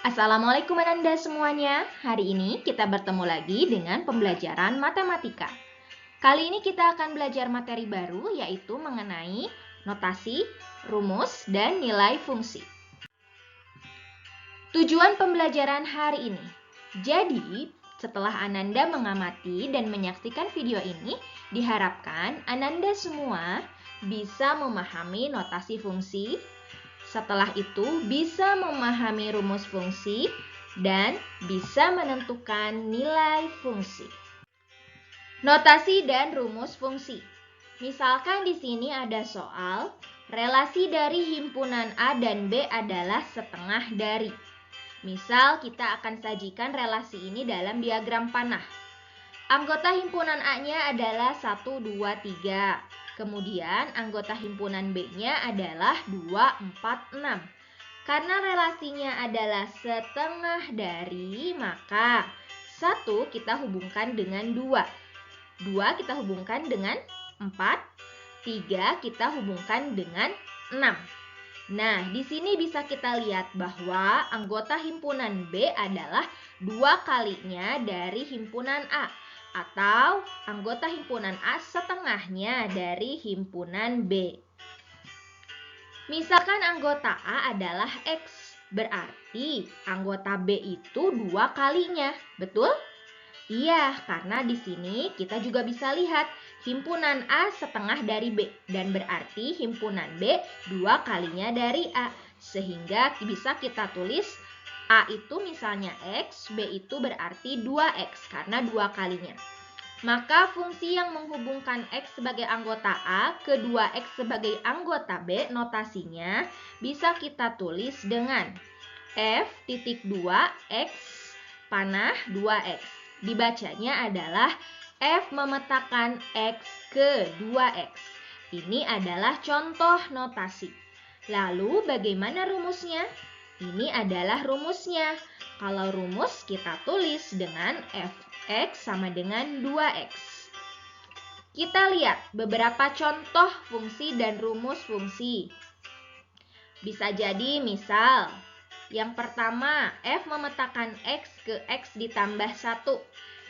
Assalamualaikum Ananda semuanya. Hari ini kita bertemu lagi dengan pembelajaran matematika. Kali ini kita akan belajar materi baru yaitu mengenai notasi, rumus, dan nilai fungsi. Tujuan pembelajaran hari ini. Jadi, setelah Ananda mengamati dan menyaksikan video ini, diharapkan Ananda semua bisa memahami notasi fungsi. Setelah itu bisa memahami rumus fungsi dan bisa menentukan nilai fungsi. Notasi dan rumus fungsi. Misalkan di sini ada soal, relasi dari himpunan A dan B adalah setengah dari. Misal kita akan sajikan relasi ini dalam diagram panah. Anggota himpunan A-nya adalah 1, 2, 3. Kemudian anggota himpunan B-nya adalah 2, 4, 6. Karena relasinya adalah setengah dari, maka 1 kita hubungkan dengan 2. 2 kita hubungkan dengan 4. 3 kita hubungkan dengan 6. Nah, di sini bisa kita lihat bahwa anggota himpunan B adalah 2 kalinya dari himpunan A. Atau anggota himpunan A setengahnya dari himpunan B. Misalkan anggota A adalah X, berarti anggota B itu 2 kalinya, betul? Iya, karena di sini kita juga bisa lihat himpunan A setengah dari B, dan berarti himpunan B 2 kalinya dari A. Sehingga bisa kita tulis A itu misalnya X, B itu berarti 2X karena 2 kalinya. Maka fungsi yang menghubungkan X sebagai anggota A ke 2X sebagai anggota B, notasinya bisa kita tulis dengan F.2X panah 2X. Dibacanya adalah F memetakan X ke 2X. Ini adalah contoh notasi. Lalu bagaimana rumusnya? Ini adalah rumusnya. Kalau rumus kita tulis dengan Fx sama dengan 2x. Kita lihat beberapa contoh fungsi dan rumus fungsi. Bisa jadi misal, yang pertama F memetakan X ke X ditambah 1.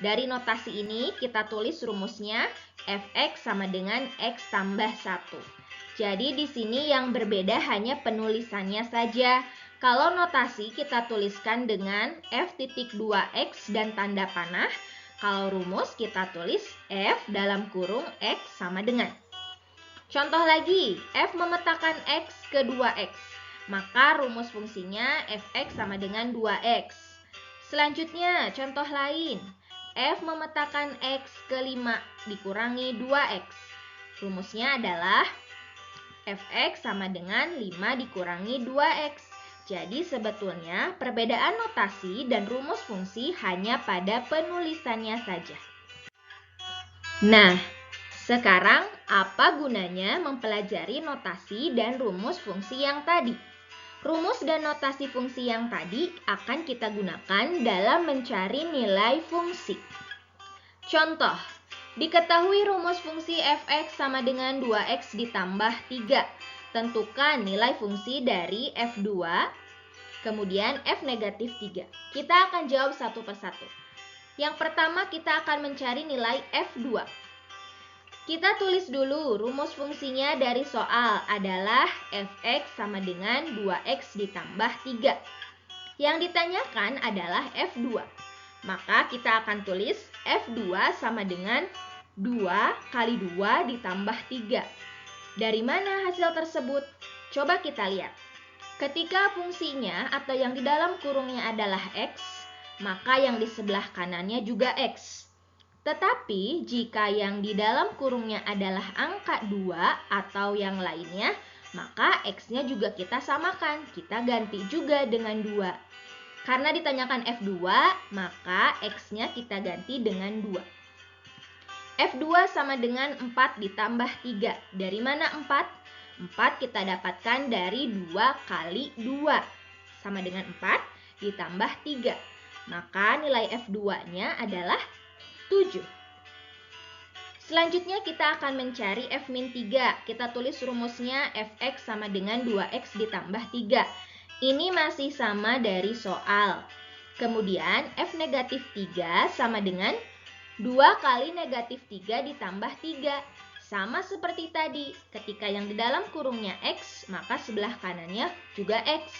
Dari notasi ini kita tulis rumusnya Fx sama dengan X tambah 1. Jadi di sini yang berbeda hanya penulisannya saja. Kalau notasi kita tuliskan dengan F.2X dan tanda panah. Kalau rumus kita tulis F dalam kurung X sama dengan. Contoh lagi, F memetakan X ke 2X. Maka rumus fungsinya Fx sama dengan 2X. Selanjutnya, contoh lain. F memetakan X ke 5 dikurangi 2X. Rumusnya adalah Fx sama dengan 5 dikurangi 2X. Jadi sebetulnya perbedaan notasi dan rumus fungsi hanya pada penulisannya saja. Nah, sekarang apa gunanya mempelajari notasi dan rumus fungsi yang tadi? Rumus dan notasi fungsi yang tadi akan kita gunakan dalam mencari nilai fungsi. Contoh, diketahui rumus fungsi Fx sama dengan 2x ditambah 3. Tentukan nilai fungsi dari F2, kemudian F negatif 3. Kita akan jawab satu persatu. Yang pertama kita akan mencari nilai F2. Kita tulis dulu rumus fungsinya dari soal adalah Fx sama dengan 2x ditambah 3. Yang ditanyakan adalah F2. Maka kita akan tulis F2 sama dengan 2 kali 2 ditambah 3. Dari mana hasil tersebut? Coba kita lihat. Ketika fungsinya atau yang di dalam kurungnya adalah X, maka yang di sebelah kanannya juga X. Tetapi jika yang di dalam kurungnya adalah angka 2 atau yang lainnya, maka X-nya juga kita samakan. Kita ganti juga dengan 2. Karena ditanyakan F2, maka X-nya kita ganti dengan 2. F2 sama dengan 4 ditambah 3. Dari mana 4? 4 kita dapatkan dari 2 kali 2. Sama dengan 4 ditambah 3. Maka nilai F2-nya adalah 7. Selanjutnya kita akan mencari F-3. Kita tulis rumusnya Fx sama dengan 2x ditambah 3. Ini masih sama dari soal. Kemudian F negatif 3 sama dengan 2 kali negatif 3 ditambah 3. Sama seperti tadi, ketika yang di dalam kurungnya X, maka sebelah kanannya juga X.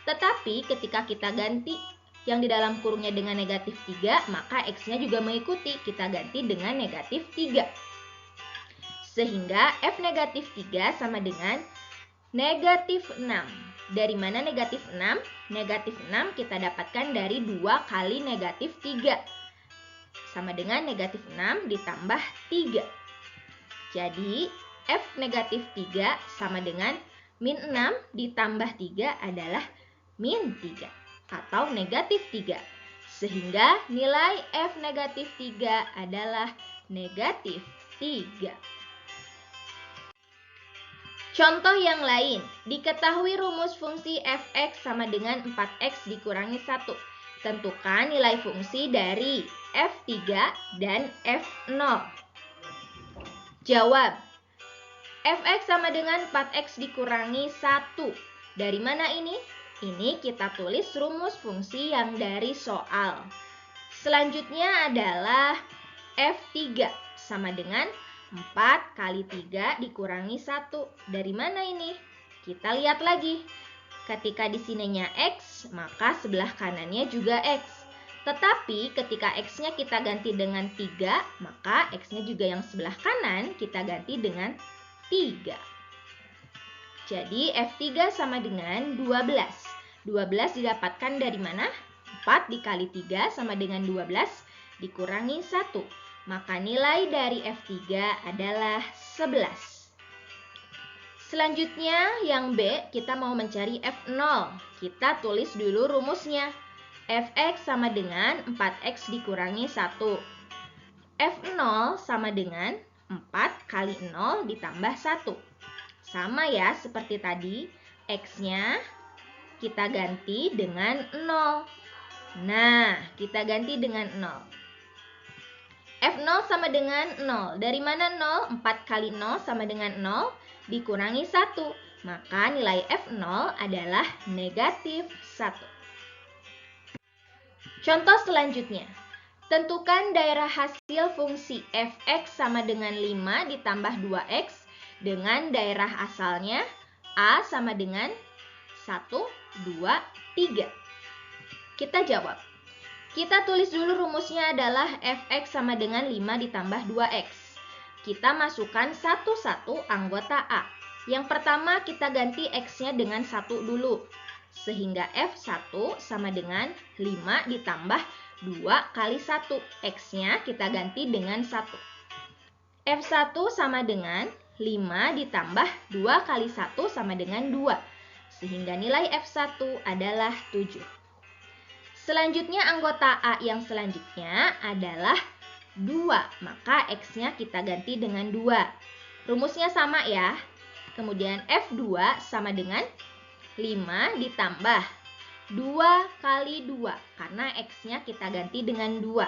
Tetapi ketika kita ganti yang di dalam kurungnya dengan negatif 3, maka X-nya juga mengikuti. Kita ganti dengan negatif 3. Sehingga F negatif 3 sama dengan negatif 6. Dari mana negatif 6? Negatif 6 kita dapatkan dari 2 kali negatif 3. Sama dengan negatif 6 ditambah 3. Jadi F negatif 3 sama dengan min 6 ditambah 3 adalah min 3 atau negatif 3. Sehingga nilai F negatif 3 adalah negatif 3. Contoh yang lain, diketahui rumus fungsi f(x) sama dengan 4x dikurangi 1. Tentukan nilai fungsi dari f3 dan f0. Jawab, f(x) sama dengan 4x dikurangi 1. Dari mana ini? Ini kita tulis rumus fungsi yang dari soal. Selanjutnya adalah f3 sama dengan 4 kali 3 dikurangi 1. Dari mana ini? Kita lihat lagi. Ketika di sininya X, maka sebelah kanannya juga X. Tetapi ketika X-nya kita ganti dengan 3, maka X-nya juga yang sebelah kanan kita ganti dengan 3. Jadi F3 sama dengan 12. 12 didapatkan dari mana? 4 dikali 3 sama dengan 12 dikurangi 1. Maka nilai dari F3 adalah 11. Selanjutnya yang B, kita mau mencari F0. Kita tulis dulu rumusnya. Fx sama dengan 4x dikurangi 1. F0 sama dengan 4 kali 0 ditambah 1. Sama ya seperti tadi, X-nya kita ganti dengan 0. Nah, kita ganti dengan 0. F0 sama dengan 0. Dari mana 0? 4 kali 0 sama dengan 0 dikurangi 1. Maka nilai F0 adalah negatif 1. Contoh selanjutnya. Tentukan daerah hasil fungsi f(x) sama dengan 5 ditambah 2x dengan daerah asalnya A sama dengan 1, 2, 3. Kita jawab. Kita tulis dulu rumusnya adalah f(x) sama dengan 5 ditambah 2x. Kita masukkan satu-satu anggota A. Yang pertama kita ganti x-nya dengan 1 dulu. Sehingga f1 sama dengan 5 ditambah 2 kali 1. X-nya kita ganti dengan 1. F1 sama dengan 5 ditambah 2 kali 1 sama dengan 2. Sehingga nilai F1 adalah 7. Selanjutnya anggota A yang selanjutnya adalah 2. Maka X-nya kita ganti dengan 2. Rumusnya sama ya. Kemudian F2 sama dengan 5 ditambah 2 kali 2. Karena X-nya kita ganti dengan 2.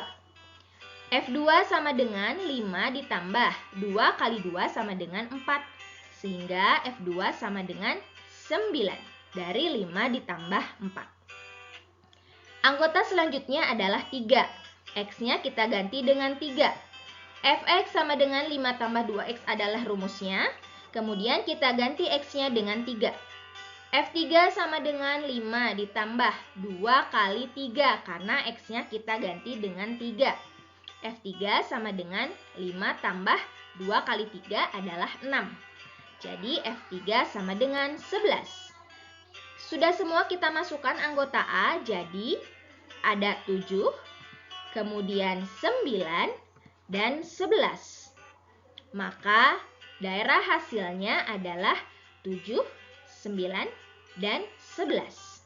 F2 sama dengan 5 ditambah 2 kali 2 sama dengan 4. Sehingga F2 sama dengan 9. Dari 5 ditambah 4. Anggota selanjutnya adalah 3. X-nya kita ganti dengan 3. Fx sama dengan 5 tambah 2x adalah rumusnya. Kemudian kita ganti X-nya dengan 3. F3 sama dengan 5 ditambah 2 kali 3 karena X-nya kita ganti dengan 3. F3 sama dengan 5 tambah 2 kali 3 adalah 6. Jadi F3 sama dengan 11. Sudah semua kita masukkan anggota A, jadi ada 7, kemudian 9, dan 11. Maka daerah hasilnya adalah 7, 9, dan 11.